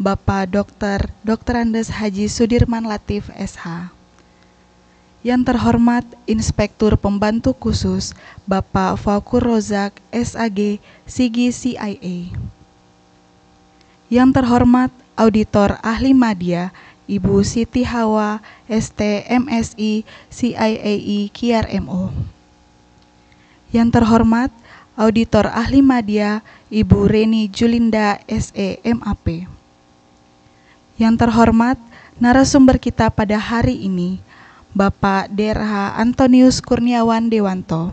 Bapak Dr. Andes Haji Sudirman Latif SH. Yang terhormat Inspektur Pembantu Khusus Bapak Fakur Rozak SAG Sigi CIA. Yang terhormat Auditor Ahli Madya Ibu Siti Hawa ST MSI CIAI KRMO. Yang terhormat Auditor Ahli Madya Ibu Reni Julinda SE MAP. Yang terhormat narasumber kita pada hari ini, Bapak DRH Antonius Kurniawan Dewanto,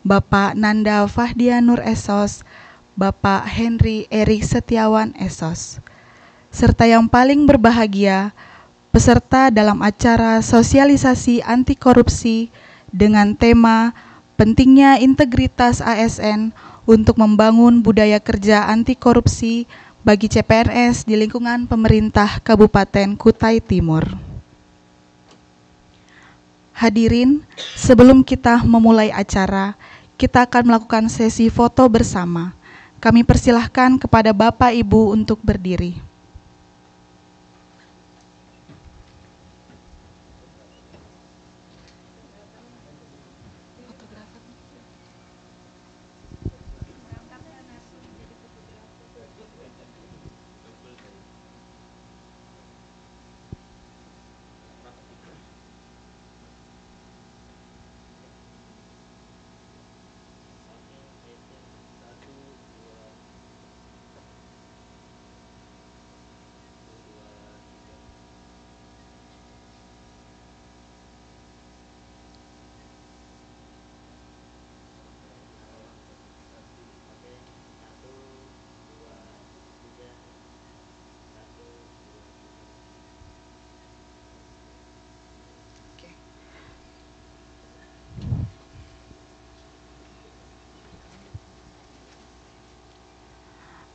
Bapak Nanda Fahdianur Esos, Bapak Henry Erik Setiawan Esos, serta yang paling berbahagia, peserta dalam acara sosialisasi anti korupsi dengan tema pentingnya integritas ASN untuk membangun budaya kerja anti korupsi bagi CPNS di lingkungan pemerintah Kabupaten Kutai Timur. Hadirin, sebelum kita memulai acara, kita akan melakukan sesi foto bersama. Kami persilahkan kepada Bapak Ibu untuk berdiri.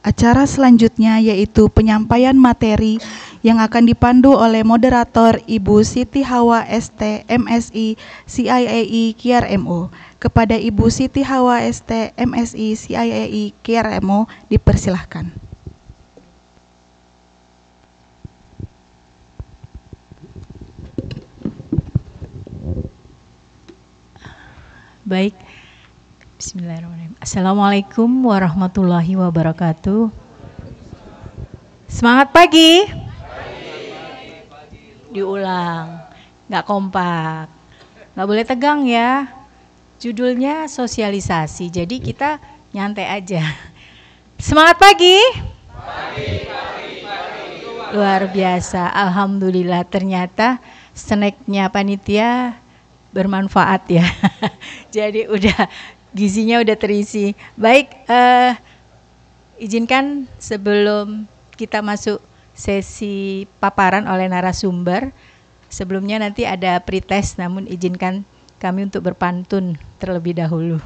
Acara selanjutnya yaitu penyampaian materi yang akan dipandu oleh moderator Ibu Siti Hawa ST MSI CIAI KRMO. Kepada Ibu Siti Hawa ST MSI CIAI KRMO dipersilahkan. Baik. Bismillahirrahmanirrahim. Assalamualaikum warahmatullahi wabarakatuh. Semangat pagi. Diulang, nggak kompak, nggak boleh tegang ya. Judulnya sosialisasi, jadi kita nyantai aja. Semangat pagi. Luar biasa, alhamdulillah ternyata snacknya panitia bermanfaat ya. Jadi gizinya udah terisi. Baik, izinkan sebelum kita masuk sesi paparan oleh narasumber, sebelumnya nanti ada pretest, namun izinkan kami untuk berpantun terlebih dahulu.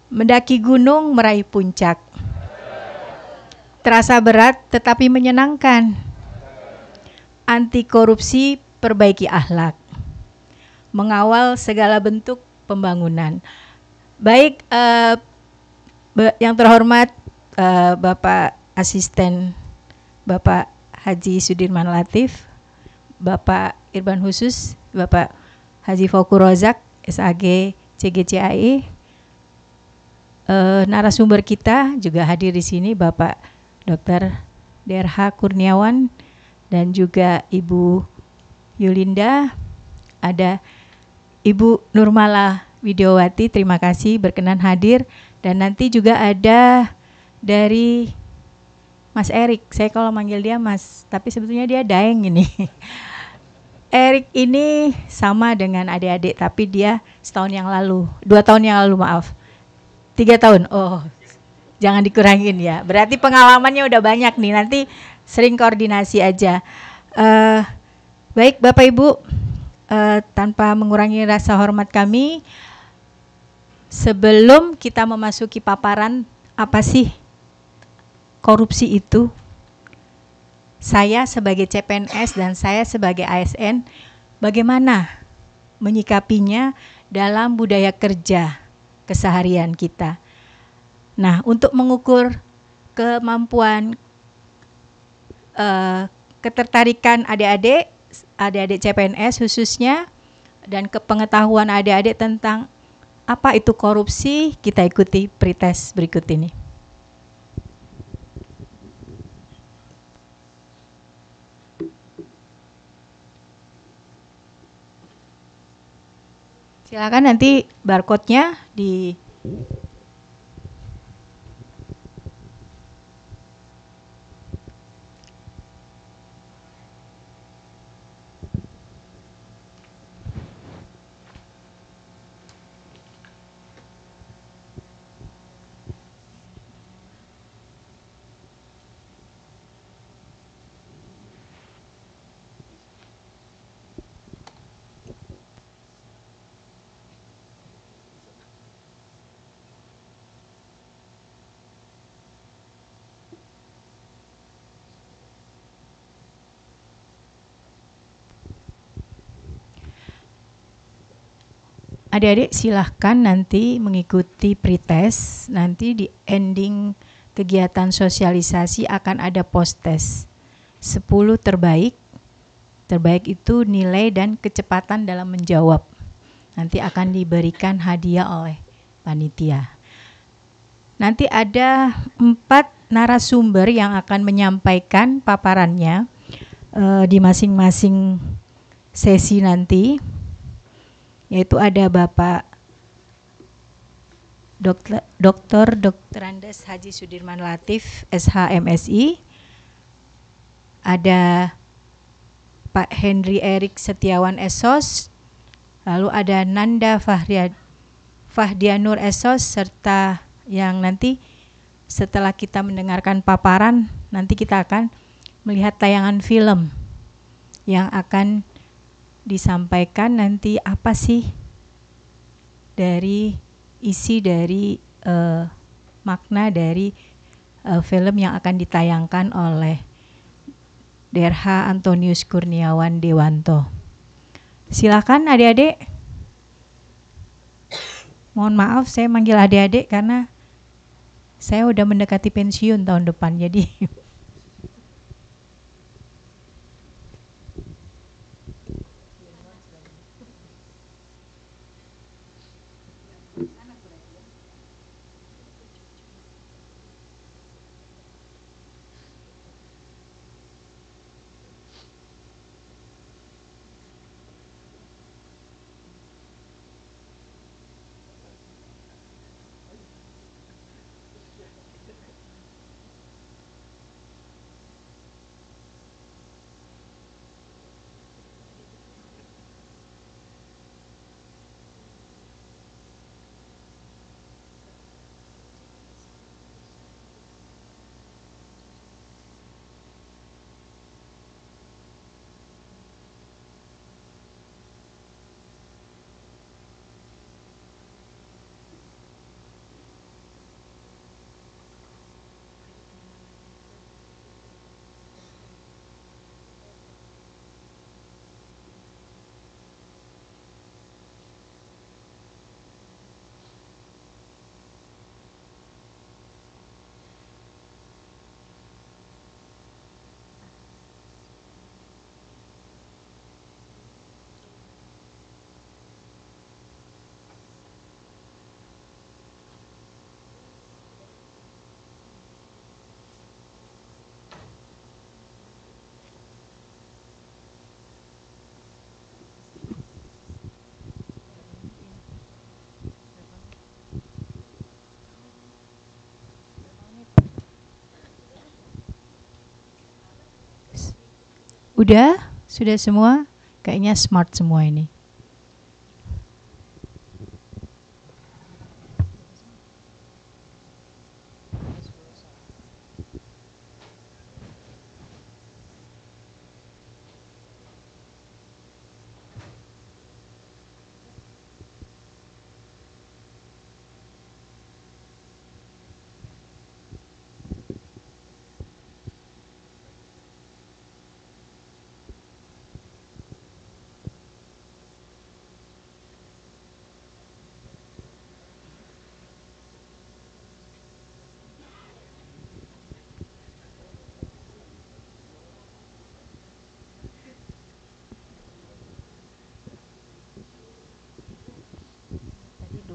Mendaki gunung meraih puncak, terasa berat tetapi menyenangkan. Anti korupsi perbaiki akhlak, mengawal segala bentuk pembangunan. Baik, yang terhormat Bapak Asisten Bapak Haji Sudirman Latif, Bapak Irban Khusus, Bapak Haji Fakur Rozak SAG CGCAI, narasumber kita juga hadir di sini, Bapak Dr. DRH Kurniawan dan juga Ibu Yulinda, ada Ibu Nurmala Widiawati, terima kasih berkenan hadir, dan nanti juga ada dari Mas Erik. Saya kalau manggil dia Mas, tapi sebetulnya dia Daeng ini. Erik ini sama dengan adik-adik, tapi dia setahun yang lalu, 2 tahun yang lalu maaf, 3 tahun. Oh, jangan dikurangin ya. Berarti pengalamannya udah banyak nih. Nanti sering koordinasi aja. Baik Bapak Ibu, tanpa mengurangi rasa hormat kami, sebelum kita memasuki paparan apa sih korupsi itu, saya sebagai CPNS dan saya sebagai ASN bagaimana menyikapinya dalam budaya kerja keseharian kita. Nah, untuk mengukur kemampuan ketertarikan adik-adik CPNS khususnya, dan kepengetahuan adik-adik tentang apa itu korupsi, kita ikuti pretest berikut ini. Silakan nanti barcode-nya di adik-adik, silahkan nanti mengikuti pretest. Nanti di ending kegiatan sosialisasi akan ada post-test 10 terbaik. Terbaik itu nilai dan kecepatan dalam menjawab. Nanti akan diberikan hadiah oleh panitia. Nanti ada 4 narasumber yang akan menyampaikan paparannya di masing-masing sesi nanti, yaitu ada Bapak Dr. Andes Haji Sudirman Latif, SH.MSI, ada Pak Henry Erik Setiawan SOS, lalu ada Nanda Fahdianur SOS, serta yang nanti setelah kita mendengarkan paparan, nanti kita akan melihat tayangan film yang akan disampaikan nanti apa sih dari isi dari makna dari film yang akan ditayangkan oleh DRH Antonius Kurniawan Dewanto. Silakan adik-adik. Mohon maaf saya manggil adik-adik karena saya udah mendekati pensiun tahun depan, jadi sudah semua, kayaknya smart semua ini.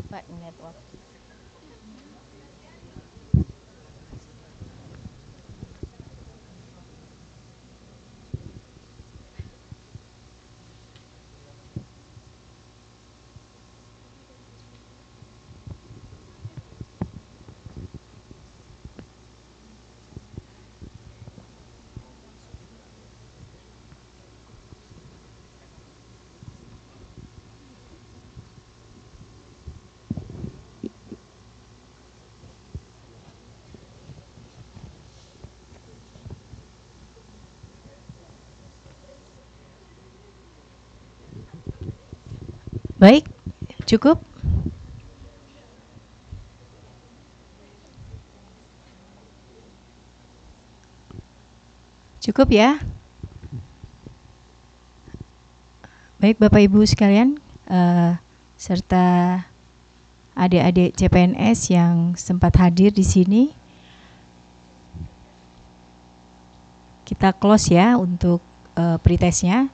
Pak network. Baik, cukup. Cukup ya. Baik Bapak Ibu sekalian, serta adik-adik CPNS yang sempat hadir di sini, kita close ya untuk pretestnya.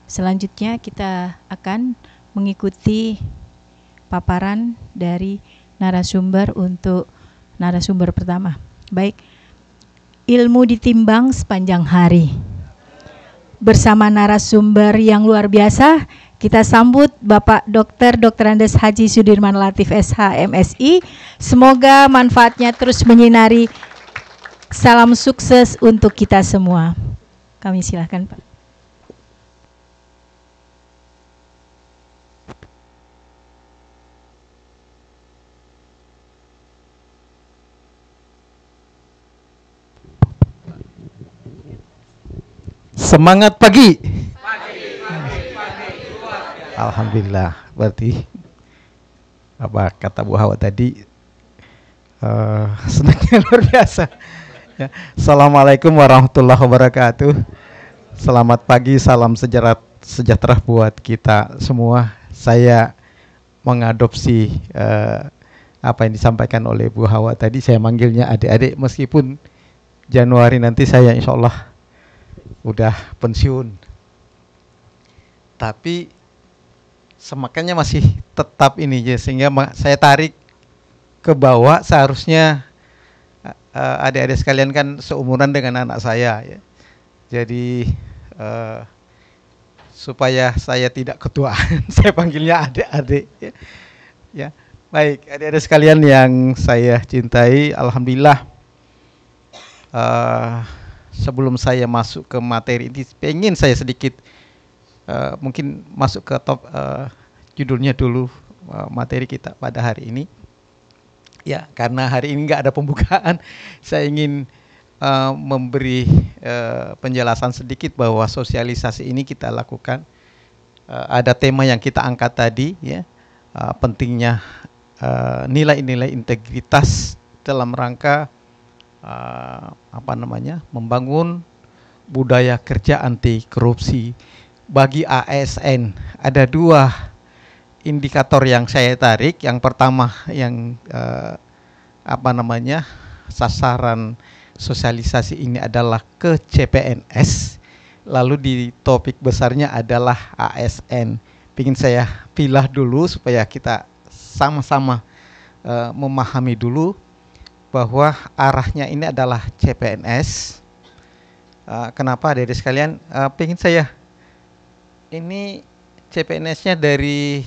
Selanjutnya kita akan mengikuti paparan dari narasumber untuk narasumber pertama. Baik, ilmu ditimbang sepanjang hari. Bersama narasumber yang luar biasa, kita sambut Bapak Dr. Andes Haji Sudirman Latif SH MSI. Semoga manfaatnya terus menyinari. Salam sukses untuk kita semua. Kami silakan Pak. Semangat pagi. Alhamdulillah, berarti apa kata Bu Hawa tadi, senangnya luar biasa. Ya. Assalamualaikum warahmatullahi wabarakatuh. Selamat pagi, salam sejahtera buat kita semua. Saya mengadopsi apa yang disampaikan oleh Bu Hawa tadi. Saya manggilnya adik-adik, meskipun Januari nanti saya insya Allah udah pensiun, tapi semakannya masih tetap ini ya, sehingga saya tarik ke bawah. Seharusnya adik-adik sekalian kan seumuran dengan anak saya ya. Jadi supaya saya tidak ketuaan, saya panggilnya adik-adik ya. Ya. Baik, adik-adik sekalian yang saya cintai, alhamdulillah sebelum saya masuk ke materi ini, pengen saya sedikit mungkin masuk ke top judulnya dulu, materi kita pada hari ini. Ya, karena hari ini nggak ada pembukaan, saya ingin memberi penjelasan sedikit bahwa sosialisasi ini kita lakukan. Ada tema yang kita angkat tadi, ya, pentingnya nilai-nilai integritas dalam rangka membangun budaya kerja anti korupsi. Bagi ASN ada dua indikator yang saya tarik. Yang pertama yang sasaran sosialisasi ini adalah ke CPNS, lalu di topik besarnya adalah ASN. Ingin saya pilah dulu supaya kita sama-sama memahami dulu bahwa arahnya ini adalah CPNS. Kenapa adik-adik sekalian? Pengen saya ini CPNS-nya dari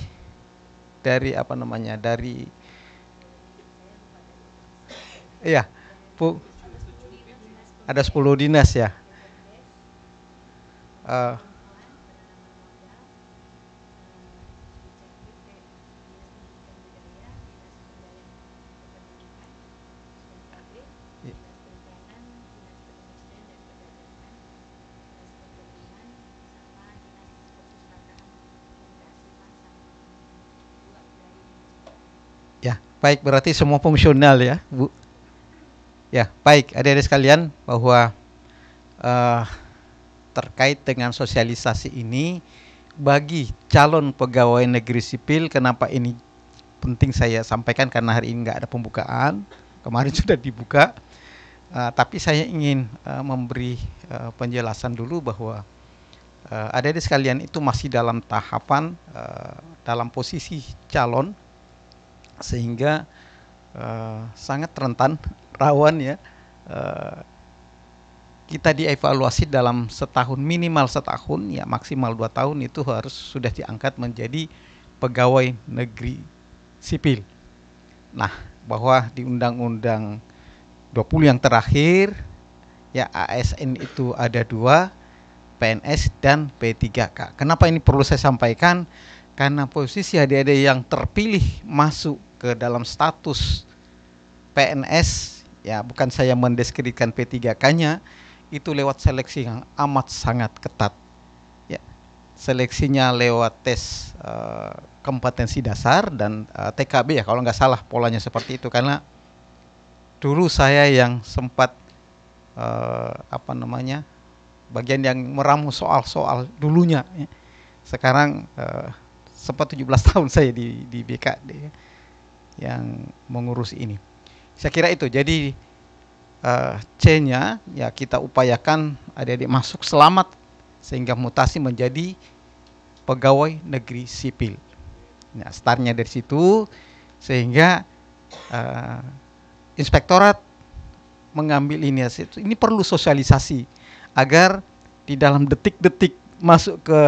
iya, Bu, ada 10 dinas ya. Ya, baik, berarti semua fungsional ya, Bu. Ya, baik, adik-adik sekalian, bahwa terkait dengan sosialisasi ini bagi calon pegawai negeri sipil, kenapa ini penting saya sampaikan, karena hari ini nggak ada pembukaan, kemarin sudah dibuka, tapi saya ingin memberi penjelasan dulu bahwa adik-adik sekalian itu masih dalam tahapan dalam posisi calon sehingga sangat rentan, rawan ya, kita dievaluasi dalam setahun, minimal setahun ya, maksimal 2 tahun itu harus sudah diangkat menjadi pegawai negeri sipil. Nah, bahwa di Undang-Undang 20 yang terakhir ya, ASN itu ada 2, PNS dan P3K. Kenapa ini perlu saya sampaikan? Karena posisi adik-adik yang terpilih masuk ke dalam status PNS, ya bukan saya mendeskripsikan P3K-nya, itu lewat seleksi yang amat sangat ketat. Ya, seleksinya lewat tes kompetensi dasar dan TKB ya, kalau nggak salah polanya seperti itu. Karena dulu saya yang sempat bagian yang meramu soal-soal dulunya ya. Sekarang sempat 17 tahun saya di BKD ya, yang mengurus ini. Saya kira itu. Jadi C-nya ya, kita upayakan adik-adik masuk selamat sehingga mutasi menjadi pegawai negeri sipil. Nah, startnya dari situ, sehingga inspektorat mengambil inisiatif. Ini perlu sosialisasi agar di dalam detik-detik masuk ke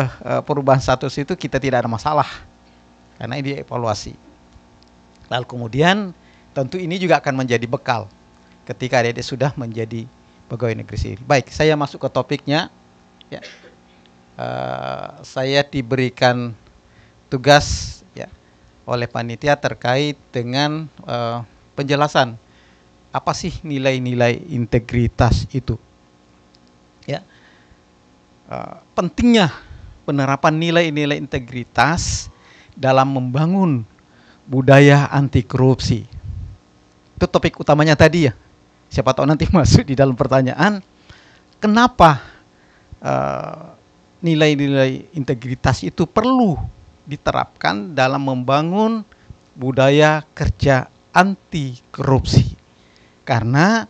perubahan status itu kita tidak ada masalah, karena ini evaluasi. Lalu kemudian tentu ini juga akan menjadi bekal ketika adik-adik sudah menjadi pegawai negeri sipil. Baik, saya masuk ke topiknya. Ya. Saya diberikan tugas ya oleh panitia terkait dengan penjelasan apa sih nilai-nilai integritas itu. Ya. Pentingnya penerapan nilai-nilai integritas dalam membangun budaya anti korupsi. Itu topik utamanya tadi ya. Siapa tahu nanti masuk di dalam pertanyaan, kenapa nilai-nilai integritas itu perlu diterapkan dalam membangun budaya kerja anti korupsi. Karena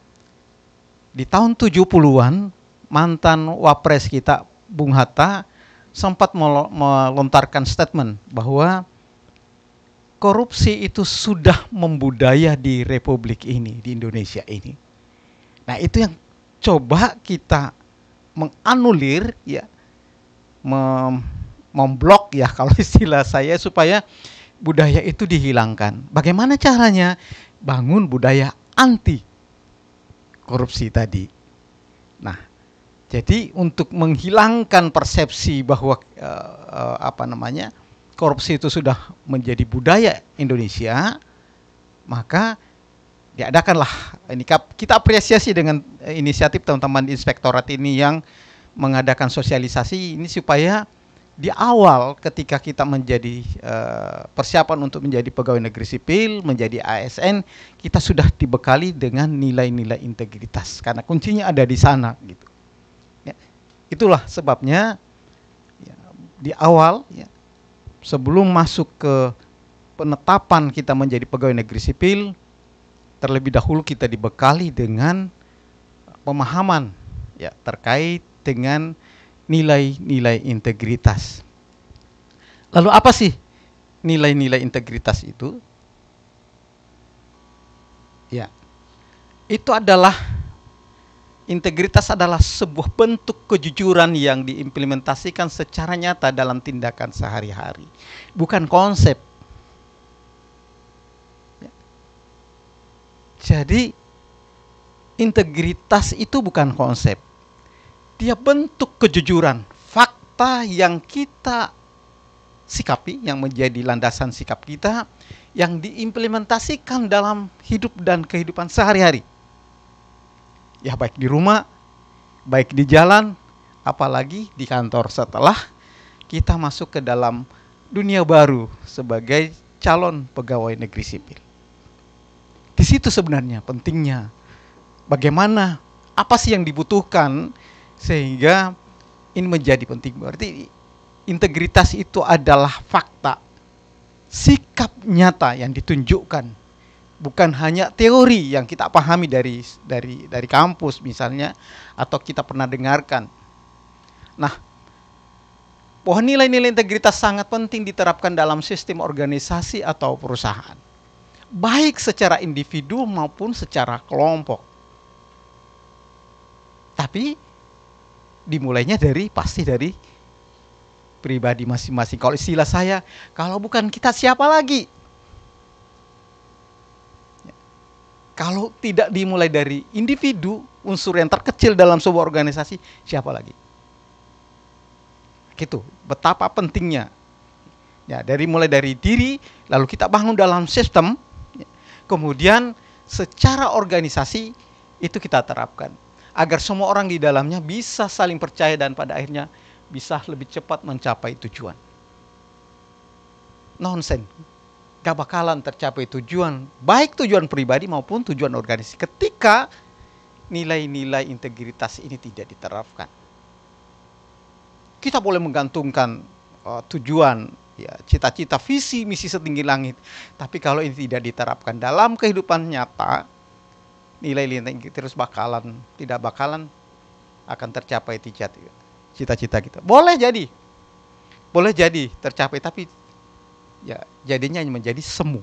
di tahun 70-an mantan Wapres kita Bung Hatta sempat melontarkan statement bahwa korupsi itu sudah membudaya di Republik ini, di Indonesia ini. Nah, itu yang coba kita menganulir ya, memblok ya kalau istilah saya, supaya budaya itu dihilangkan. Bagaimana caranya? Bangun budaya anti korupsi tadi. Nah, jadi untuk menghilangkan persepsi bahwa korupsi itu sudah menjadi budaya Indonesia, maka diadakanlah ini, kita apresiasi dengan inisiatif teman-teman di inspektorat ini yang mengadakan sosialisasi ini, supaya di awal ketika kita menjadi persiapan untuk menjadi pegawai negeri sipil, menjadi ASN, kita sudah dibekali dengan nilai-nilai integritas, karena kuncinya ada di sana gitu. Ya, itulah sebabnya ya, di awal ya, sebelum masuk ke penetapan kita menjadi pegawai negeri sipil, terlebih dahulu kita dibekali dengan pemahaman ya terkait dengan nilai-nilai integritas. Lalu apa sih nilai-nilai integritas itu? Ya, itu adalah, integritas adalah sebuah bentuk kejujuran yang diimplementasikan secara nyata dalam tindakan sehari-hari, bukan konsep. Ya. Jadi integritas itu bukan konsep, dia bentuk kejujuran, fakta yang kita sikapi, yang menjadi landasan sikap kita, yang diimplementasikan dalam hidup dan kehidupan sehari-hari. Ya, baik di rumah, baik di jalan, apalagi di kantor setelah kita masuk ke dalam dunia baru sebagai calon pegawai negeri sipil. Di situ sebenarnya pentingnya bagaimana, apa sih yang dibutuhkan sehingga ini menjadi penting. Berarti integritas itu adalah fakta, sikap nyata yang ditunjukkan, bukan hanya teori yang kita pahami dari kampus misalnya, atau kita pernah dengarkan. Nah, bahwa nilai-nilai integritas sangat penting diterapkan dalam sistem organisasi atau perusahaan. baik secara individu maupun secara kelompok. Tapi dimulainya pasti dari pribadi masing-masing. Kalau istilah saya, kalau bukan kita siapa lagi? Kalau tidak dimulai dari individu, unsur yang terkecil dalam sebuah organisasi, siapa lagi? Gitu, betapa pentingnya. Ya, mulai dari diri, lalu kita bangun dalam sistem, kemudian secara organisasi itu kita terapkan. Agar semua orang di dalamnya bisa saling percaya dan pada akhirnya bisa lebih cepat mencapai tujuan. Nonsen. Gak bakalan tercapai tujuan, baik tujuan pribadi maupun tujuan organisasi, ketika nilai-nilai integritas ini tidak diterapkan. Kita boleh menggantungkan tujuan, ya, cita-cita, visi, misi setinggi langit, tapi kalau ini tidak diterapkan dalam kehidupan nyata, nilai-nilai terus tidak bakalan akan tercapai cita-cita kita. Boleh jadi tercapai, tapi ya jadinya menjadi semu,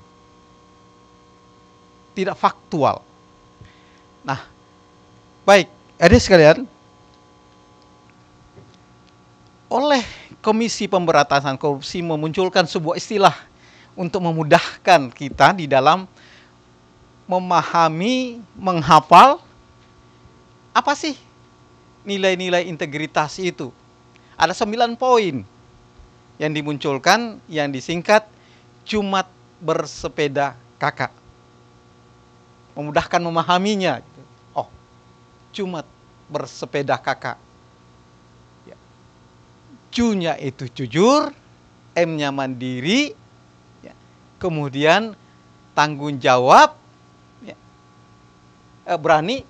tidak faktual. Nah, baik, adik sekalian, oleh Komisi Pemberantasan Korupsi memunculkan sebuah istilah untuk memudahkan kita di dalam memahami, menghafal apa sih nilai-nilai integritas itu. Ada 9 poin yang dimunculkan, yang disingkat Jumat Bersepeda Kakak. Memudahkan memahaminya. Oh, Jumat Bersepeda Kakak. Ya. Ju-nya itu jujur, M-nya mandiri, ya. Kemudian tanggung jawab, ya. Berani,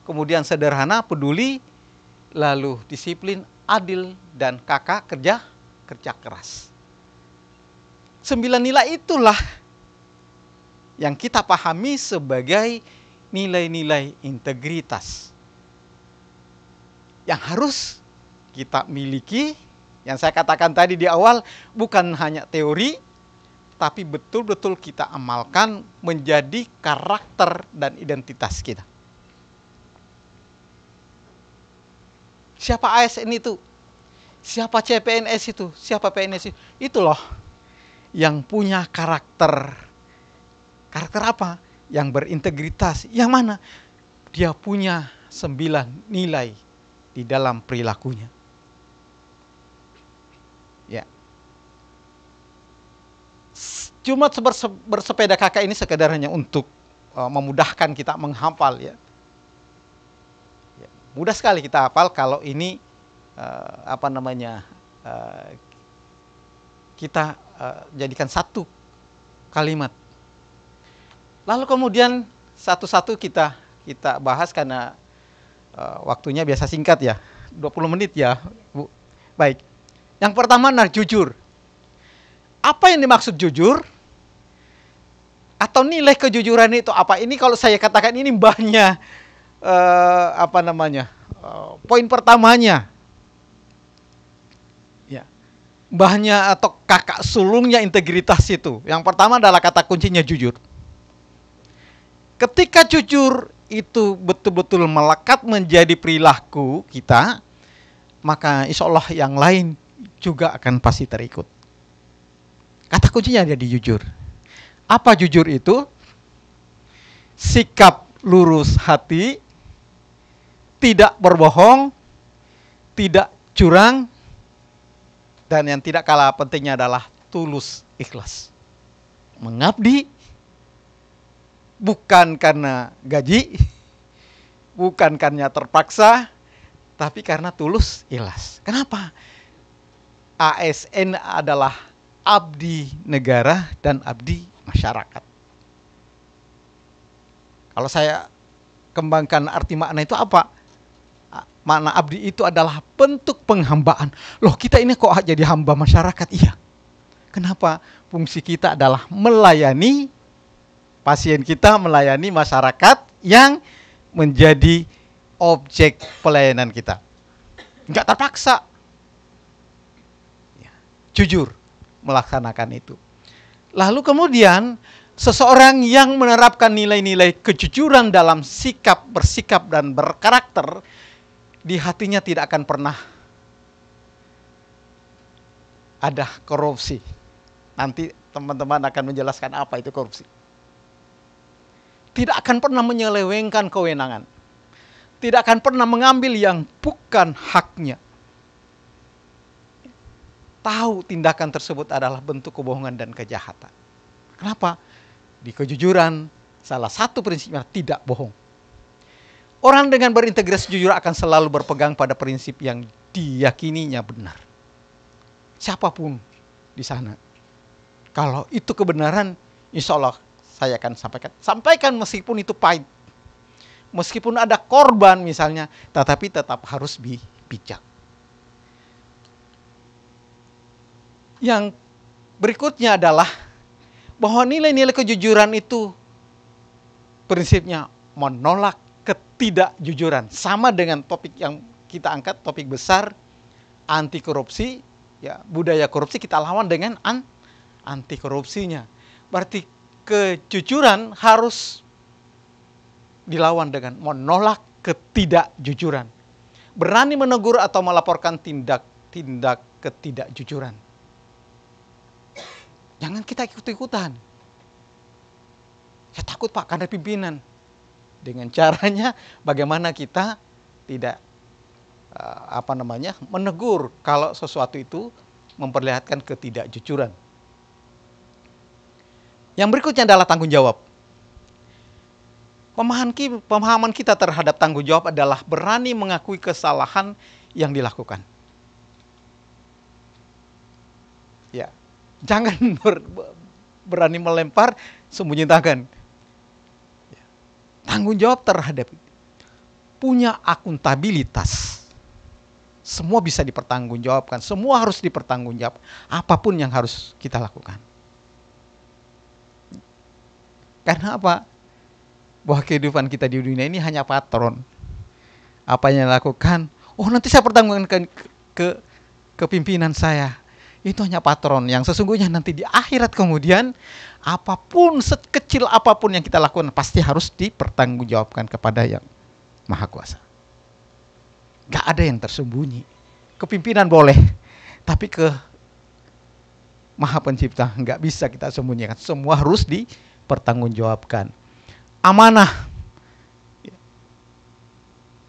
kemudian sederhana, peduli, lalu disiplin, adil, dan kakak kerja keras. 9 nilai itulah yang kita pahami sebagai nilai-nilai integritas yang harus kita miliki. Yang saya katakan tadi di awal, bukan hanya teori, tapi betul-betul kita amalkan menjadi karakter dan identitas kita. Siapa ASN itu? Siapa CPNS itu? Siapa PNS itu? Itu loh yang punya karakter. Karakter apa? Yang berintegritas. Yang mana? Dia punya 9 nilai di dalam perilakunya. Ya. Jumat Bersepeda Kakak ini sekedar hanya untuk memudahkan kita menghafal, ya. Mudah sekali kita hafal kalau ini kita jadikan satu kalimat. Lalu kemudian satu-satu kita bahas karena waktunya biasa singkat, ya, 20 menit ya, Bu. Baik. Yang pertama, jujur. Apa yang dimaksud jujur? Atau nilai kejujuran itu apa? Ini kalau saya katakan ini mbahnya poin pertamanya, ya, mbahnya atau kakak sulungnya integritas itu. Yang pertama adalah kata kuncinya jujur. Ketika jujur itu betul-betul melekat menjadi perilaku kita, maka insya Allah yang lain juga akan pasti terikut. Kata kuncinya ada di jujur. Apa jujur itu? Sikap lurus hati, tidak berbohong, tidak curang, dan yang tidak kalah pentingnya adalah tulus ikhlas. Mengabdi bukan karena gaji, bukan karena terpaksa, tapi karena tulus ikhlas. Kenapa? ASN adalah abdi negara dan abdi masyarakat. Kalau saya kembangkan arti makna itu apa? Makna abdi itu adalah bentuk penghambaan. Loh, kita ini kok jadi hamba masyarakat? Iya. Kenapa? Fungsi kita adalah melayani pasien kita, melayani masyarakat yang menjadi objek pelayanan kita. Enggak terpaksa. Ya. Jujur melaksanakan itu. Lalu kemudian seseorang yang menerapkan nilai-nilai kejujuran dalam sikap, bersikap, dan berkarakter, di hatinya tidak akan pernah ada korupsi. Nanti teman-teman akan menjelaskan apa itu korupsi. Tidak akan pernah menyelewengkan kewenangan. Tidak akan pernah mengambil yang bukan haknya. Tahu tindakan tersebut adalah bentuk kebohongan dan kejahatan. Kenapa? Di kejujuran, salah satu prinsipnya tidak bohong. Orang dengan berintegritas jujur akan selalu berpegang pada prinsip yang diyakininya benar. Siapapun di sana. Kalau itu kebenaran, insya Allah saya akan sampaikan. Sampaikan meskipun itu pahit. Meskipun ada korban misalnya, tetapi tetap harus bijak. Yang berikutnya adalah bahwa nilai-nilai kejujuran itu prinsipnya menolak ketidakjujuran. Sama dengan topik yang kita angkat, topik besar, anti korupsi, ya, budaya korupsi kita lawan dengan anti korupsinya. Berarti kejujuran harus dilawan dengan menolak ketidakjujuran. Berani menegur atau melaporkan tindak ketidakjujuran. Jangan kita ikut-ikutan. Ya takut Pak, karena pimpinan. Dengan caranya bagaimana kita tidak menegur kalau sesuatu itu memperlihatkan ketidakjujuran. Yang berikutnya adalah tanggung jawab. Pemahaman kita terhadap tanggung jawab adalah berani mengakui kesalahan yang dilakukan. Ya, jangan berani melempar sembunyi tangan. Ya. Tanggung jawab terhadap punya akuntabilitas. Semua bisa dipertanggungjawabkan, semua harus dipertanggungjawab. Apapun yang harus kita lakukan. Karena apa? Bahwa kehidupan kita di dunia ini hanya patron. Apa yang lakukan? Oh, nanti saya pertanggungjawabkan ke pimpinan saya. Itu hanya patron. Yang sesungguhnya nanti di akhirat kemudian, apapun, sekecil apapun yang kita lakukan, pasti harus dipertanggungjawabkan kepada yang Maha Kuasa. Gak ada yang tersembunyi. Kepimpinan boleh, tapi ke Maha Pencipta gak bisa kita sembunyikan. Semua harus dipertanggungjawabkan. Amanah.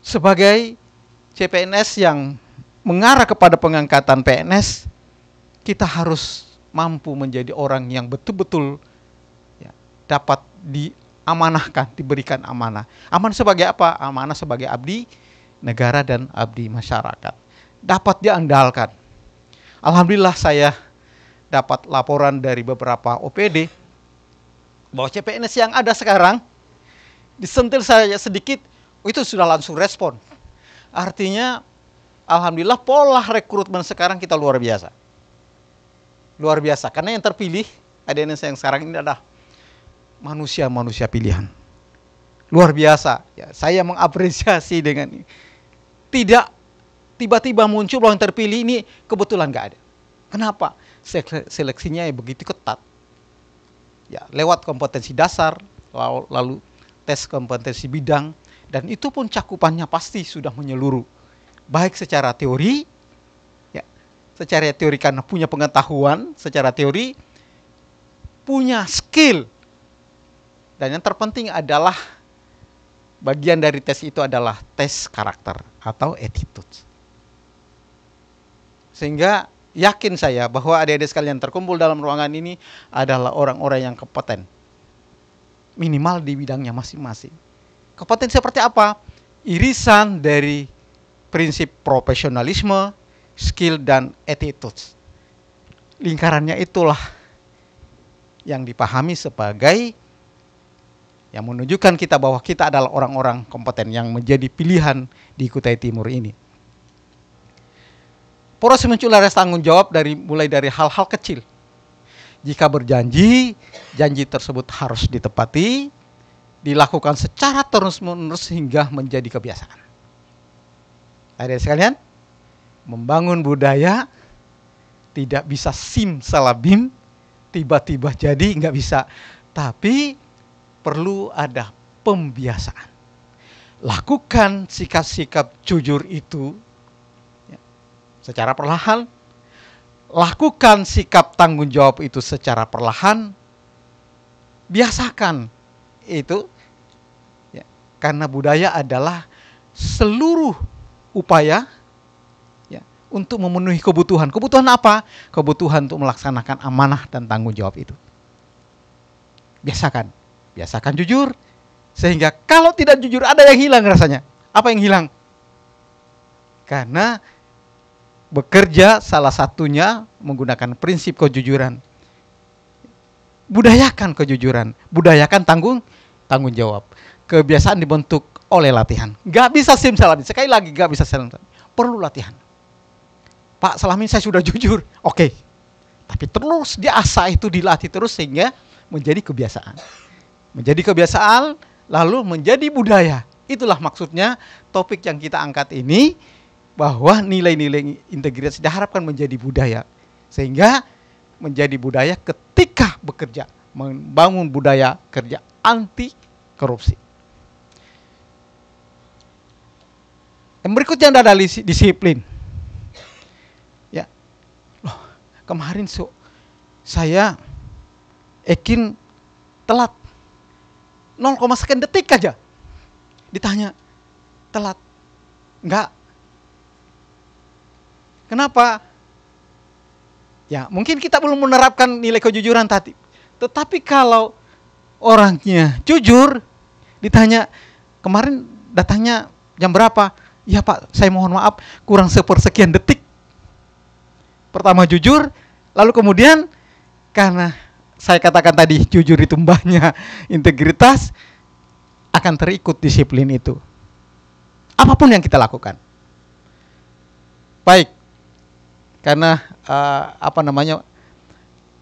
Sebagai CPNS yang mengarah kepada pengangkatan PNS, kita harus mampu menjadi orang yang betul-betul dapat diamanahkan, diberikan amanah. Amanah sebagai apa? Amanah sebagai abdi negara dan abdi masyarakat. Dapat diandalkan. Alhamdulillah saya dapat laporan dari beberapa OPD bahwa CPNS yang ada sekarang, disentil saya sedikit, itu sudah langsung respon. Artinya, alhamdulillah pola rekrutmen sekarang kita luar biasa. Luar biasa, karena yang terpilih, ADNS yang sekarang ini adalah manusia-manusia pilihan. Luar biasa, ya, saya mengapresiasi dengan ini. Tidak tiba-tiba muncul yang terpilih ini kebetulan nggak ada. Kenapa? Seleksinya begitu ketat. Ya, lewat kompetensi dasar, lalu tes kompetensi bidang, dan itu pun cakupannya pasti sudah menyeluruh. Baik secara teori, ya, secara teori karena punya pengetahuan, secara teori, punya skill. Dan yang terpenting adalah, bagian dari tes itu adalah tes karakter atau attitude. Sehingga yakin saya bahwa adik-adik sekalian terkumpul dalam ruangan ini adalah orang-orang yang kompeten. Minimal di bidangnya masing-masing. Kompeten seperti apa? Irisan dari prinsip profesionalisme, skill, dan attitude. Lingkarannya itulah yang dipahami sebagai yang menunjukkan kita bahwa kita adalah orang-orang kompeten yang menjadi pilihan di Kutai Timur ini. Proses muncul rasa tanggung jawab mulai dari hal-hal kecil. Jika berjanji, janji tersebut harus ditepati, dilakukan secara terus-menerus hingga menjadi kebiasaan. Adik-adik sekalian, membangun budaya tidak bisa simsalabim, tiba-tiba jadi, nggak bisa. Tapi perlu ada pembiasaan. Lakukan sikap-sikap jujur itu ya, secara perlahan. Lakukan sikap tanggung jawab itu secara perlahan. Biasakan itu ya, karena budaya adalah seluruh upaya ya, untuk memenuhi kebutuhan. Kebutuhan apa? Kebutuhan untuk melaksanakan amanah dan tanggung jawab itu. Biasakan. Biasakan jujur. Sehingga kalau tidak jujur ada yang hilang rasanya. Apa yang hilang? Karena bekerja salah satunya menggunakan prinsip kejujuran. Budayakan kejujuran, budayakan tanggung jawab. Kebiasaan dibentuk oleh latihan. Gak bisa simsalabim. Sekali lagi gak bisa simsalabim. Perlu latihan. Pak, selama ini saya sudah jujur. Oke. Tapi terus diasah itu, dilatih terus sehingga menjadi kebiasaan. Menjadi kebiasaan lalu menjadi budaya. Itulah maksudnya topik yang kita angkat ini, bahwa nilai-nilai integritas diharapkan menjadi budaya. Sehingga menjadi budaya ketika bekerja, membangun budaya kerja anti korupsi. Yang berikutnya adalah disiplin. Ya, loh, kemarin saya telat 0, sekian detik aja. Ditanya, telat? Enggak. Kenapa? Ya, mungkin kita belum menerapkan nilai kejujuran tadi. Tetapi kalau orangnya jujur, ditanya, kemarin datangnya jam berapa? Ya Pak, saya mohon maaf, kurang sepersekian detik. Pertama jujur, lalu kemudian karena saya katakan tadi, jujur itu mbahnya integritas, akan terikut disiplin itu. Apapun yang kita lakukan. Baik. Karena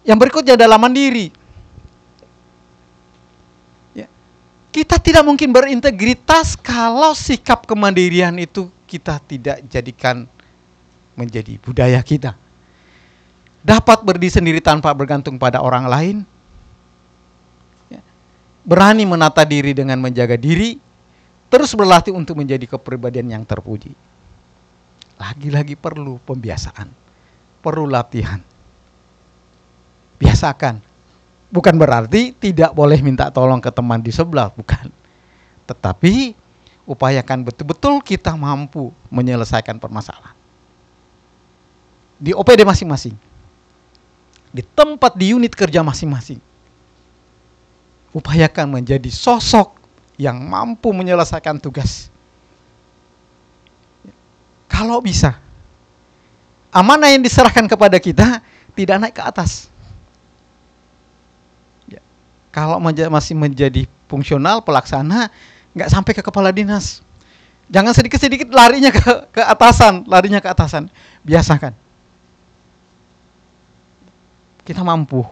yang berikutnya adalah mandiri. Ya. Kita tidak mungkin berintegritas kalau sikap kemandirian itu kita tidak jadikan menjadi budaya kita. Dapat berdiri sendiri tanpa bergantung pada orang lain. Ya. Berani menata diri dengan menjaga diri. Terus berlatih untuk menjadi kepribadian yang terpuji. Lagi-lagi perlu pembiasaan. Perlu latihan. Biasakan. Bukan berarti tidak boleh minta tolong ke teman di sebelah, bukan. Tetapi upayakan betul-betul kita mampu menyelesaikan permasalahan. Di OPD masing-masing. Di tempat, di unit kerja masing-masing. Upayakan menjadi sosok yang mampu menyelesaikan tugas. Kalau bisa. Amanah yang diserahkan kepada kita tidak naik ke atas. Ya. Kalau masih menjadi fungsional pelaksana, nggak sampai ke kepala dinas. Jangan sedikit-sedikit larinya ke atasan, biasakan. Kita mampu,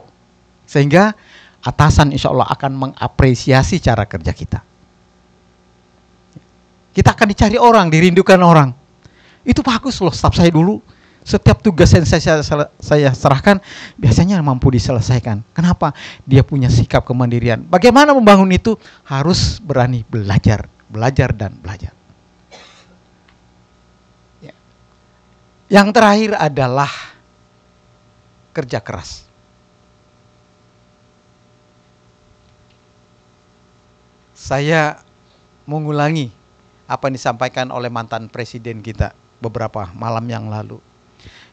sehingga atasan insya Allah akan mengapresiasi cara kerja kita. Kita akan dicari orang, dirindukan orang. Itu bagus loh, staf saya dulu. Setiap tugas yang saya serahkan biasanya mampu diselesaikan. Kenapa? Dia punya sikap kemandirian. Bagaimana membangun itu? Harus berani belajar dan belajar. Ya. Yang terakhir adalah kerja keras. Saya mengulangi apa yang disampaikan oleh mantan presiden kita beberapa malam yang lalu.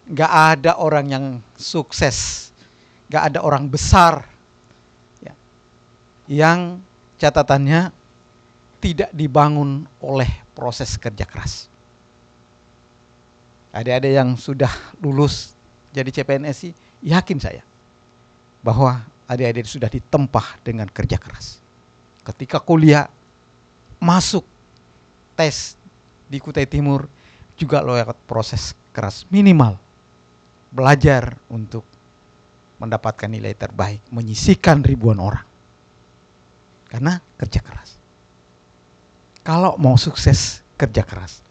Gak ada orang yang sukses, gak ada orang besar ya, yang catatannya tidak dibangun oleh proses kerja keras. Adik-adik yang sudah lulus jadi CPNS, yakin saya bahwa adik-adik sudah ditempa dengan kerja keras. Ketika kuliah, masuk tes di Kutai Timur juga lewat proses keras, minimal belajar untuk mendapatkan nilai terbaik, menyisihkan ribuan orang. Karena kerja keras. Kalau mau sukses, kerja keras.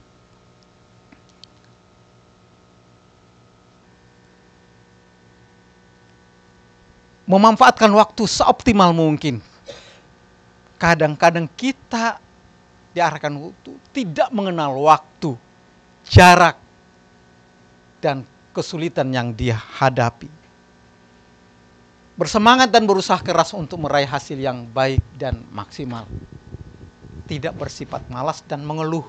memanfaatkan waktu seoptimal mungkin. Kadang-kadang kita diarahkan waktu, tidak mengenal waktu, jarak, dan kesulitan yang dia hadapi. Bersemangat dan berusaha keras untuk meraih hasil yang baik dan maksimal. Tidak bersifat malas dan mengeluh.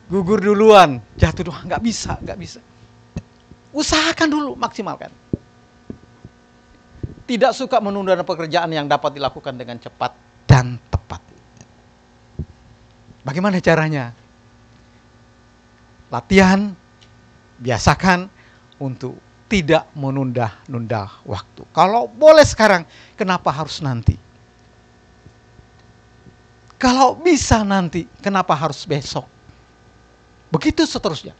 Gugur duluan, jatuh duluan, nggak bisa. Usahakan dulu, maksimalkan. Tidak suka menunda pekerjaan yang dapat dilakukan dengan cepat dan tepat. Bagaimana caranya? Latihan, biasakan untuk tidak menunda-nunda waktu. Kalau boleh sekarang, kenapa harus nanti? Kalau bisa nanti, kenapa harus besok? Begitu seterusnya.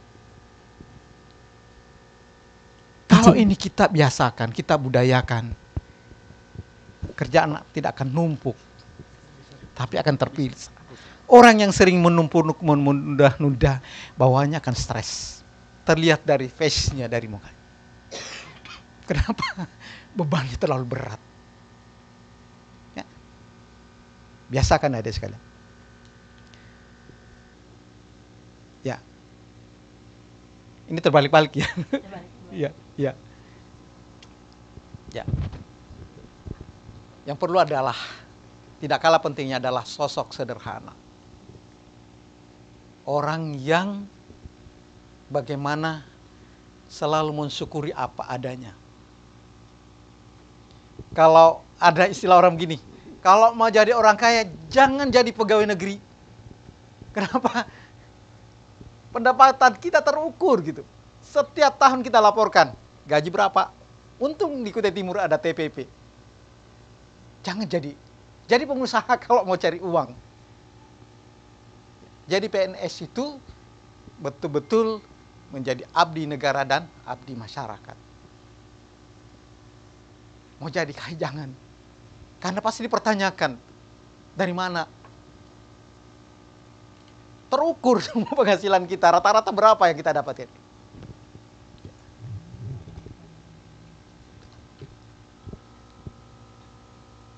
Kalau ini kita biasakan, kita budayakan, kerjaan tidak akan numpuk, tapi akan terpilih. Orang yang sering menunda-nunda, bawaannya akan stres. Terlihat dari face-nya, dari muka. Kenapa? Bebannya terlalu berat. Ya. Biasakan adik sekalian. Ya. Ini terbalik-balik ya. Ya. Yang perlu adalah, tidak kalah pentingnya adalah sosok sederhana. Orang yang bagaimana selalu mensyukuri apa adanya. Kalau ada istilah orang begini, kalau mau jadi orang kaya, jangan jadi pegawai negeri. Kenapa? Pendapatan kita terukur gitu. Setiap tahun kita laporkan, gaji berapa? Untung di Kutai Timur ada TPP. Jangan jadi pengusaha kalau mau cari uang. Jadi PNS itu betul-betul menjadi abdi negara dan abdi masyarakat. Mau jadi kaya jangan. Karena pasti dipertanyakan, dari mana? Terukur semua penghasilan kita, rata-rata berapa yang kita dapatkan.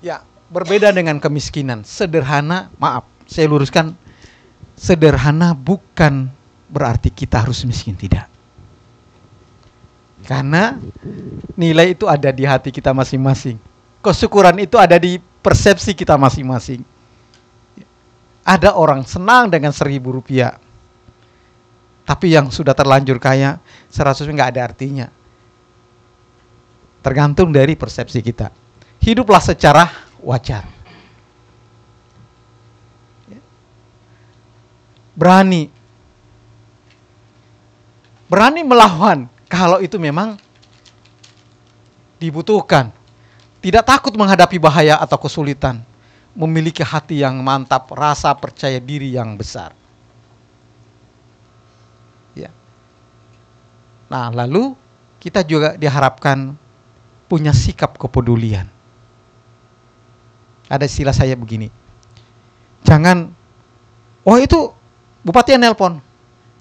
Ya, berbeda dengan kemiskinan. Sederhana, maaf, saya luruskan, sederhana bukan berarti kita harus miskin, tidak. Karena nilai itu ada di hati kita masing-masing. Kesyukuran itu ada di persepsi kita masing-masing. Ada orang senang dengan 1.000 rupiah. Tapi yang sudah terlanjur kaya, 100 nggak ada artinya. Tergantung dari persepsi kita. Hiduplah secara wajar. Berani melawan kalau itu memang dibutuhkan. Tidak takut menghadapi bahaya atau kesulitan. Memiliki hati yang mantap, rasa percaya diri yang besar. Ya. Nah, lalu kita juga diharapkan punya sikap kepedulian. Ada istilah saya begini. Jangan, oh itu bupati yang nelpon.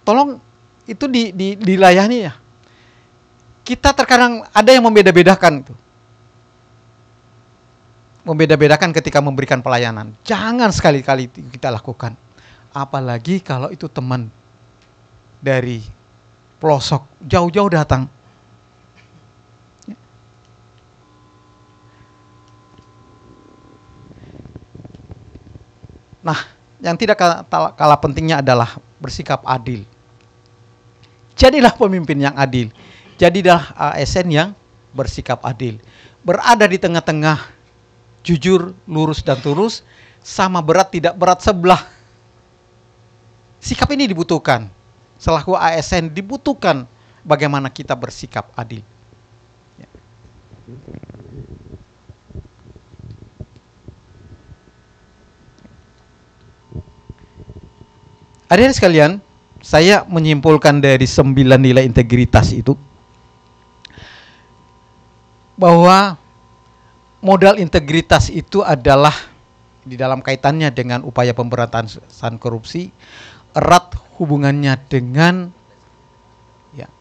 Tolong itu dilayani ya. Kita terkadang ada yang membeda-bedakan itu. Membeda-bedakan ketika memberikan pelayanan. Jangan sekali-kali kita lakukan. Apalagi kalau itu teman dari pelosok, jauh-jauh datang. Nah, yang tidak kalah pentingnya adalah bersikap adil. Jadilah pemimpin yang adil. Jadilah ASN yang bersikap adil. Berada di tengah-tengah, jujur, lurus dan tulus, sama berat tidak berat sebelah. Sikap ini dibutuhkan. Selaku ASN dibutuhkan bagaimana kita bersikap adil. Ya. Adik-adik sekalian, saya menyimpulkan dari 9 nilai integritas itu bahwa modal integritas itu adalah di dalam kaitannya dengan upaya pemberantasan korupsi, erat hubungannya dengan 10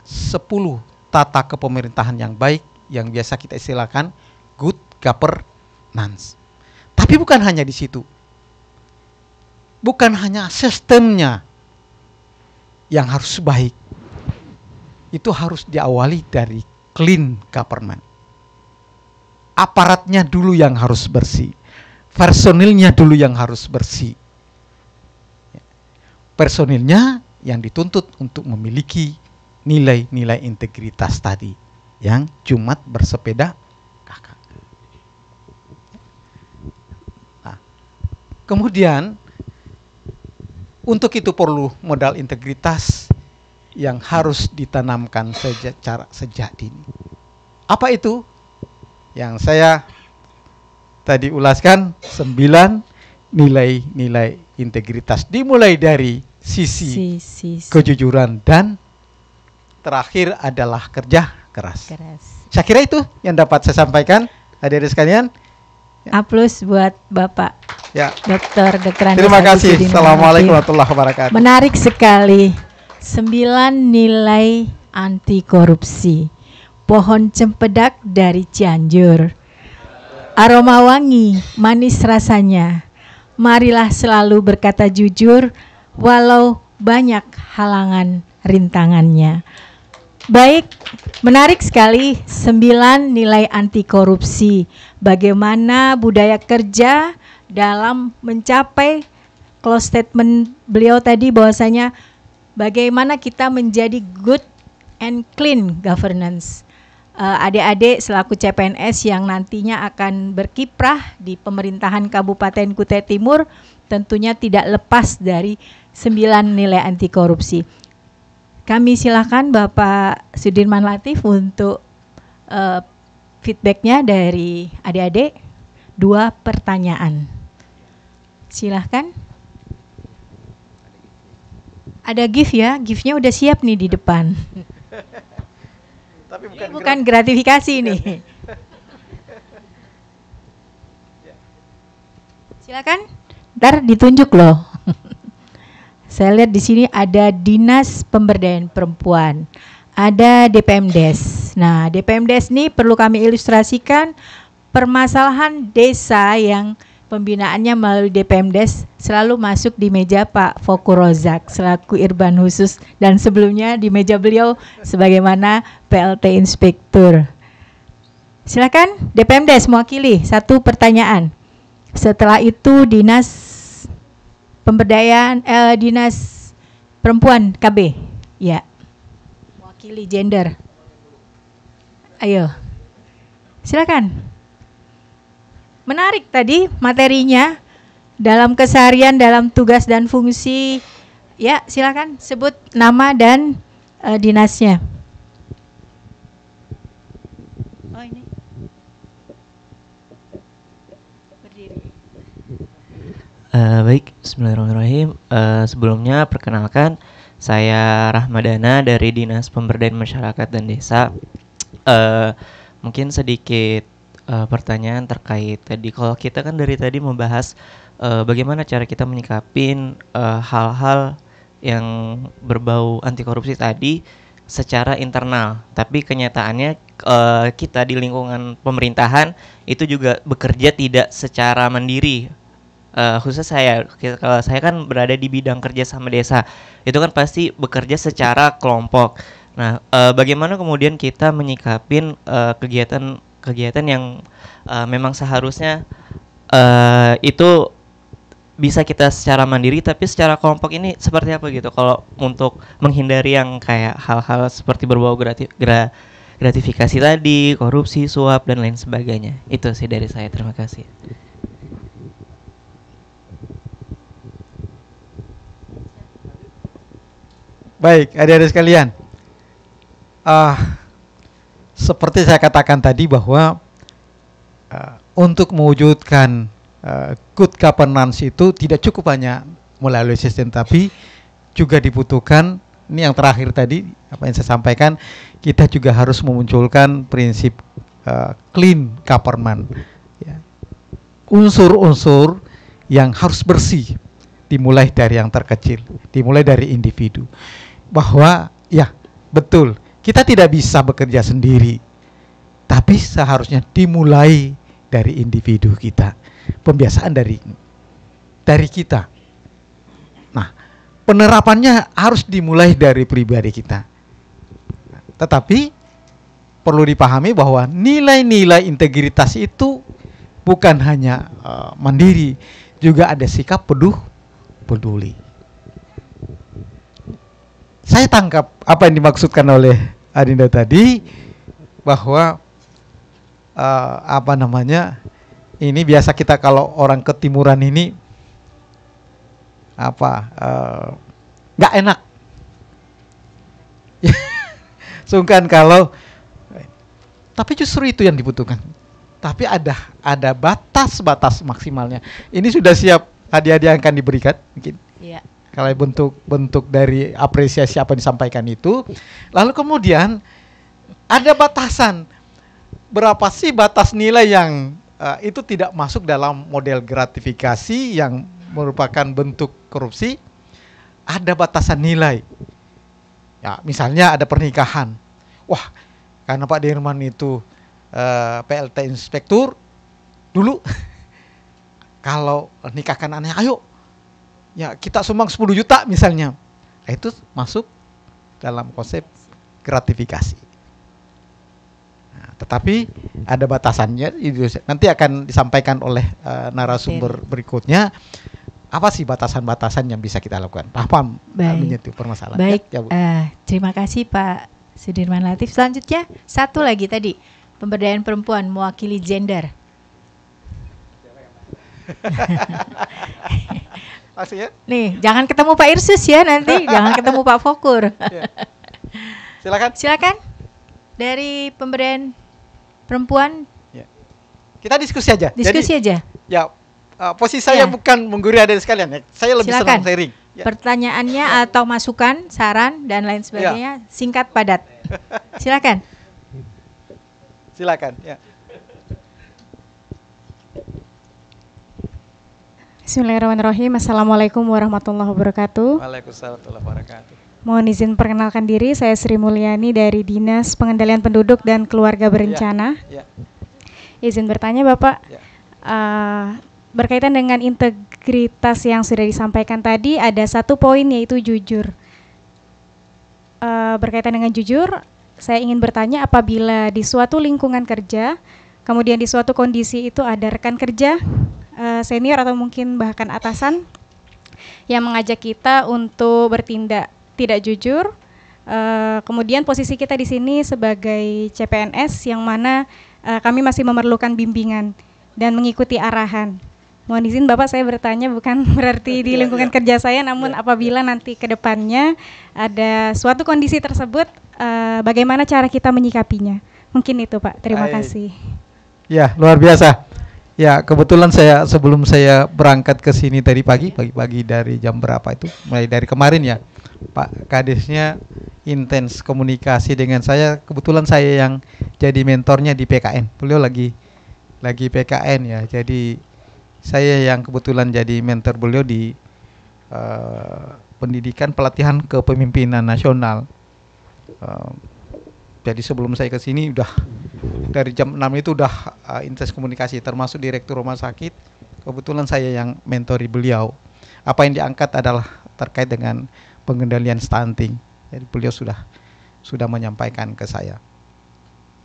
tata kepemerintahan yang baik yang biasa kita istilahkan good governance. Tapi bukan hanya di situ. Bukan hanya sistemnya yang harus baik. Itu harus diawali dari clean government. Aparatnya dulu yang harus bersih. Personilnya dulu yang harus bersih. Personilnya yang dituntut untuk memiliki nilai-nilai integritas tadi, yang cuma bersepeda kaki. Nah, kemudian untuk itu perlu modal integritas yang harus ditanamkan sejak dini. Apa itu? Yang saya tadi ulaskan 9 nilai-nilai integritas, dimulai dari sisi kejujuran dan terakhir adalah kerja keras. Saya kira itu yang dapat saya sampaikan, adik-adik sekalian. A+ buat Bapak. Ya. Dr. Terima kasih. Assalamualaikum warahmatullahi wabarakatuh. Menarik sekali. 9 nilai anti korupsi. Pohon cempedak dari Cianjur. Aroma wangi, manis rasanya. Marilah selalu berkata jujur, walau banyak halangan rintangannya. Baik, menarik sekali 9 nilai anti korupsi. Bagaimana budaya kerja dalam mencapai close statement beliau tadi bahwasanya bagaimana kita menjadi good and clean governance. Adik-adik selaku CPNS yang nantinya akan berkiprah di pemerintahan Kabupaten Kutai Timur tentunya tidak lepas dari 9 nilai anti korupsi. Kami silakan Bapak Sudirman Latif untuk feedbacknya dari adik-adik. 2 pertanyaan. Silahkan. Ada gift ya, giftnya udah siap nih di depan. Tapi bukan gratifikasi nih. Silakan. Ntar ditunjuk loh. Saya lihat di sini ada Dinas Pemberdayaan Perempuan, ada DPMDes. Nah, DPMDes ini perlu kami ilustrasikan permasalahan desa yang pembinaannya melalui DPMDes selalu masuk di meja Pak Foku Rozak selaku Irban khusus dan sebelumnya di meja beliau sebagaimana PLT Inspektur. Silakan DPMDes mewakili 1 pertanyaan. Setelah itu Dinas Pemberdayaan Dinas Perempuan KB. Ya. Mewakili gender. Ayo. Silakan. Menarik tadi materinya dalam keseharian, dalam tugas dan fungsi. Ya, silakan sebut nama dan dinasnya. Oh ini. Berdiri. Baik, bismillahirrahmanirrahim. Sebelumnya perkenalkan, saya Rahmadana dari Dinas Pemberdayaan Masyarakat dan Desa. Mungkin sedikit pertanyaan terkait tadi, kalau kita kan dari tadi membahas bagaimana cara kita menyikapin hal-hal yang berbau anti korupsi tadi secara internal, tapi kenyataannya kita di lingkungan pemerintahan itu juga bekerja tidak secara mandiri. Khusus kalau saya kan berada di bidang kerja sama desa, itu kan pasti bekerja secara kelompok. Nah, bagaimana kemudian kita menyikapin kegiatan yang memang seharusnya itu bisa kita secara mandiri, tapi secara kelompok ini seperti apa gitu, kalau untuk menghindari yang kayak hal-hal seperti berbau gratifikasi tadi, korupsi, suap, dan lain sebagainya. Itu sih dari saya, terima kasih. Baik, adik-adik sekalian, seperti saya katakan tadi bahwa untuk mewujudkan good governance itu tidak cukup hanya melalui sistem, tapi juga dibutuhkan, ini yang terakhir tadi apa yang saya sampaikan, kita juga harus memunculkan prinsip clean government, ya. Unsur-unsur yang harus bersih, dimulai dari yang terkecil, dimulai dari individu, bahwa ya betul kita tidak bisa bekerja sendiri, Tapi seharusnya dimulai dari individu kita, pembiasaan dari kita. Nah, penerapannya harus dimulai dari pribadi kita. Tetapi perlu dipahami bahwa nilai-nilai integritas itu bukan hanya mandiri, juga ada sikap peduli. Saya tangkap apa yang dimaksudkan oleh Adinda tadi, bahwa ini biasa kita kalau orang ketimuran ini nggak enak. Sungkan kalau, tapi justru itu yang dibutuhkan. Tapi ada batas maksimalnya. Ini sudah siap hadiah-hadiah yang akan diberikan mungkin. Iya. Kalau bentuk dari apresiasi apa yang disampaikan itu, lalu kemudian ada batasan. Berapa sih batas nilai yang itu tidak masuk dalam model gratifikasi yang merupakan bentuk korupsi? Ada batasan nilai. Ya, misalnya ada pernikahan. Wah, karena Pak Dirman itu PLT inspektur dulu, kalau nikahkan anaknya, ayo, ya kita sumbang 10 juta misalnya. Itu masuk dalam konsep gratifikasi. Nah, tetapi ada batasannya, nanti akan disampaikan oleh narasumber berikutnya. Apa sih batasan-batasan yang bisa kita lakukan? Paham menyentuh permasalahan. Baik, ya, terima kasih Pak Sudirman Latif. Selanjutnya, satu lagi tadi, pemberdayaan perempuan mewakili gender. Ya? Nih, jangan ketemu Pak Irsus ya nanti, jangan ketemu Pak Fokur. Ya. Silakan. Dari pemberdayaan perempuan. Ya. Kita diskusi aja. Ya, posisi saya bukan menggurui adik sekalian ya. Saya lebih senang sharing. Ya. Pertanyaannya atau masukan, saran dan lain sebagainya singkat padat. Silakan. Ya. Bismillahirrahmanirrahim. Assalamualaikum warahmatullahi wabarakatuh. Waalaikumsalam warahmatullahi wabarakatuh. Mohon izin perkenalkan diri, saya Sri Mulyani dari Dinas Pengendalian Penduduk dan Keluarga Berencana. Izin bertanya Bapak, berkaitan dengan integritas yang sudah disampaikan tadi, ada satu poin yaitu jujur. Berkaitan dengan jujur, saya ingin bertanya, apabila di suatu lingkungan kerja, kemudian di suatu kondisi itu ada rekan kerja, senior atau mungkin bahkan atasan yang mengajak kita untuk bertindak tidak jujur, kemudian posisi kita di sini sebagai CPNS yang mana kami masih memerlukan bimbingan dan mengikuti arahan. Mohon izin Bapak, saya bertanya bukan berarti di lingkungan kerja saya, namun apabila nanti ke depannya ada suatu kondisi tersebut, bagaimana cara kita menyikapinya? Mungkin itu Pak, terima kasih. Ya, luar biasa. Ya, kebetulan sebelum saya berangkat ke sini tadi pagi dari jam berapa itu, mulai dari kemarin ya, Pak Kadesnya intens komunikasi dengan saya. Kebetulan saya yang jadi mentornya di PKN. Beliau lagi PKN ya, jadi saya yang kebetulan jadi mentor beliau di pendidikan pelatihan kepemimpinan nasional. Jadi sebelum saya ke sini udah dari jam 6 itu udah intens komunikasi, termasuk direktur rumah sakit. Kebetulan saya yang mentori beliau. Apa yang diangkat adalah terkait dengan pengendalian stunting. Jadi beliau sudah menyampaikan ke saya.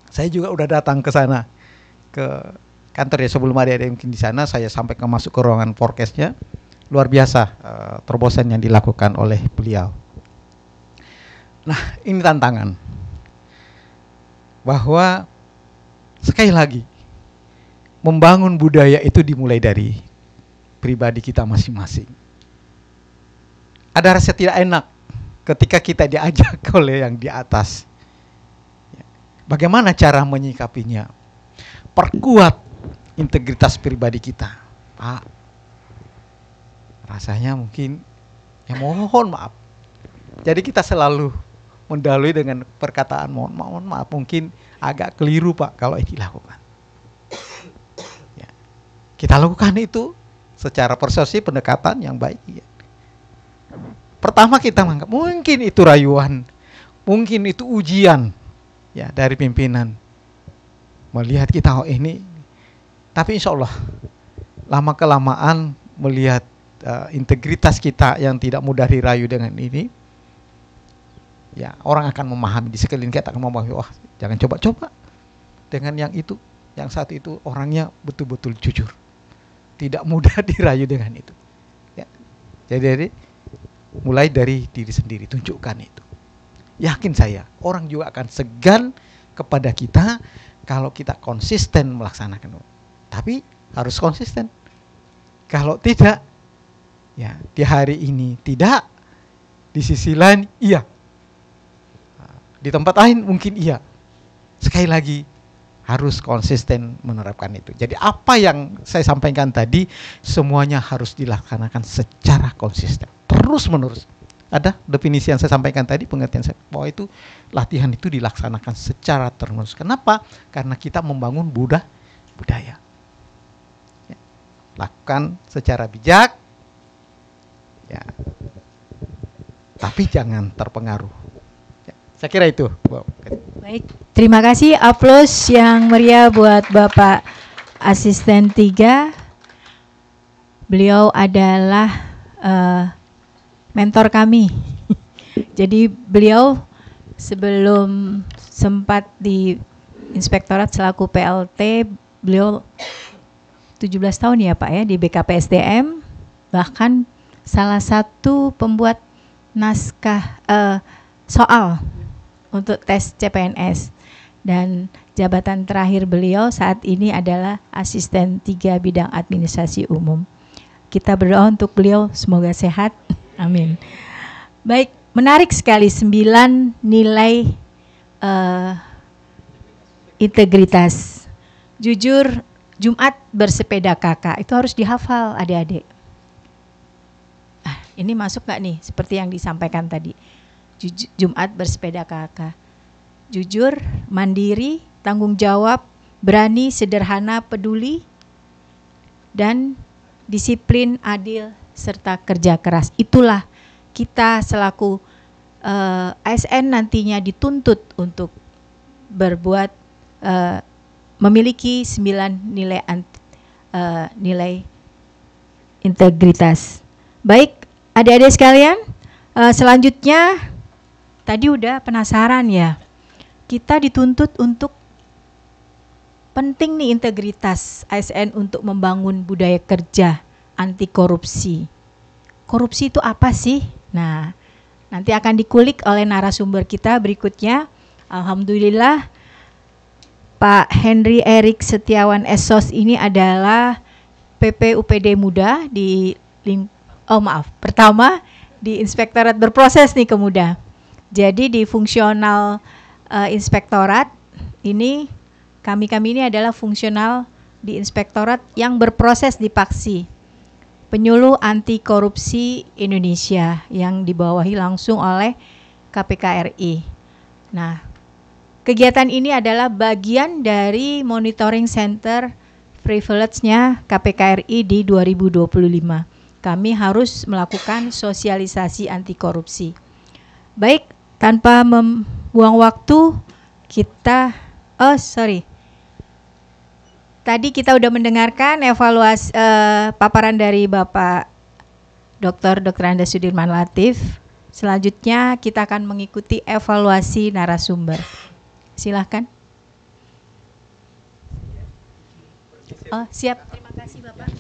Saya juga udah datang ke sana, ke kantor ya, sebelum ada mungkin di sana. Saya sampai masuk ke ruangan forecastnya. Luar biasa terobosan yang dilakukan oleh beliau. Nah, ini tantangan. Bahwa sekali lagi, membangun budaya itu dimulai dari pribadi kita masing-masing. Ada rasa tidak enak ketika kita diajak oleh yang di atas. Bagaimana cara menyikapinya? Perkuat integritas pribadi kita. Pak, rasanya mungkin, ya mohon maaf. Jadi kita selalu mendahului dengan perkataan mohon maaf, mungkin agak keliru Pak kalau ini dilakukan. Ya. Kita lakukan itu secara persuasif, pendekatan yang baik. Ya. Pertama kita menganggap mungkin itu rayuan, mungkin itu ujian ya dari pimpinan. melihat kita ini. Tapi insya Allah lama kelamaan melihat integritas kita yang tidak mudah dirayu dengan ini, ya orang akan memahami, di sekeliling kita akan memahami, wah jangan coba-coba dengan yang itu, yang satu itu orangnya betul-betul jujur, tidak mudah dirayu dengan itu. Ya. Jadi mulai dari diri sendiri, tunjukkan itu. Yakin saya, orang juga akan segan kepada kita kalau kita konsisten melaksanakan. Tapi harus konsisten. Kalau tidak, ya di hari ini tidak, di sisi lain iya, di tempat lain mungkin iya. Sekali lagi harus konsisten menerapkan itu. Jadi apa yang saya sampaikan tadi semuanya harus dilaksanakan secara konsisten, terus menerus. Ada definisi yang saya sampaikan tadi, pengertian saya bahwa itu latihan itu dilaksanakan secara terus. Kenapa? Karena kita membangun budaya. Ya. Lakukan secara bijak, ya. Tapi jangan terpengaruh. Ya. Saya kira itu. Baik, terima kasih. Aplaus yang meriah buat Bapak Asisten 3. Beliau adalah mentor kami. Jadi beliau sebelum sempat di Inspektorat selaku PLT, beliau 17 tahun ya Pak ya di BKPSDM, bahkan salah satu pembuat naskah soal untuk tes CPNS, dan jabatan terakhir beliau saat ini adalah Asisten 3 Bidang Administrasi Umum. Kita berdoa untuk beliau semoga sehat. Amin. Baik, menarik sekali 9 nilai integritas. Jujur, Jumat bersepeda kakak, itu harus dihafal adik-adik. Ini masuk nggak nih seperti yang disampaikan tadi? Jumat bersepeda kakak. Jujur, mandiri, tanggung jawab, berani, sederhana, peduli, dan disiplin, adil, serta kerja keras. Itulah kita selaku ASN nantinya dituntut untuk berbuat, memiliki 9 nilai integritas. Baik, adik-adik sekalian, selanjutnya tadi udah penasaran ya, kita dituntut untuk penting nih integritas ASN untuk membangun budaya kerja anti korupsi. Korupsi itu apa sih? Nah, nanti akan dikulik oleh narasumber kita berikutnya. Alhamdulillah, Pak Henry Erik Setiawan Esos ini adalah PPUPD Muda di pertama di Inspektorat Berproses nih Kemuda. Jadi di fungsional inspektorat ini kami ini adalah fungsional di inspektorat yang berproses di Paksi, Penyuluh Anti Korupsi Indonesia, yang dibawahi langsung oleh KPK RI. Nah, kegiatan ini adalah bagian dari monitoring center privilege-nya KPK RI di 2025. Kami harus melakukan sosialisasi anti korupsi. Baik, tanpa membuang waktu, tadi kita udah mendengarkan evaluasi paparan dari Bapak Dr. Anda Sudirman Latif. Selanjutnya kita akan mengikuti evaluasi narasumber. Silahkan. Oh, siap. Terima kasih Bapak.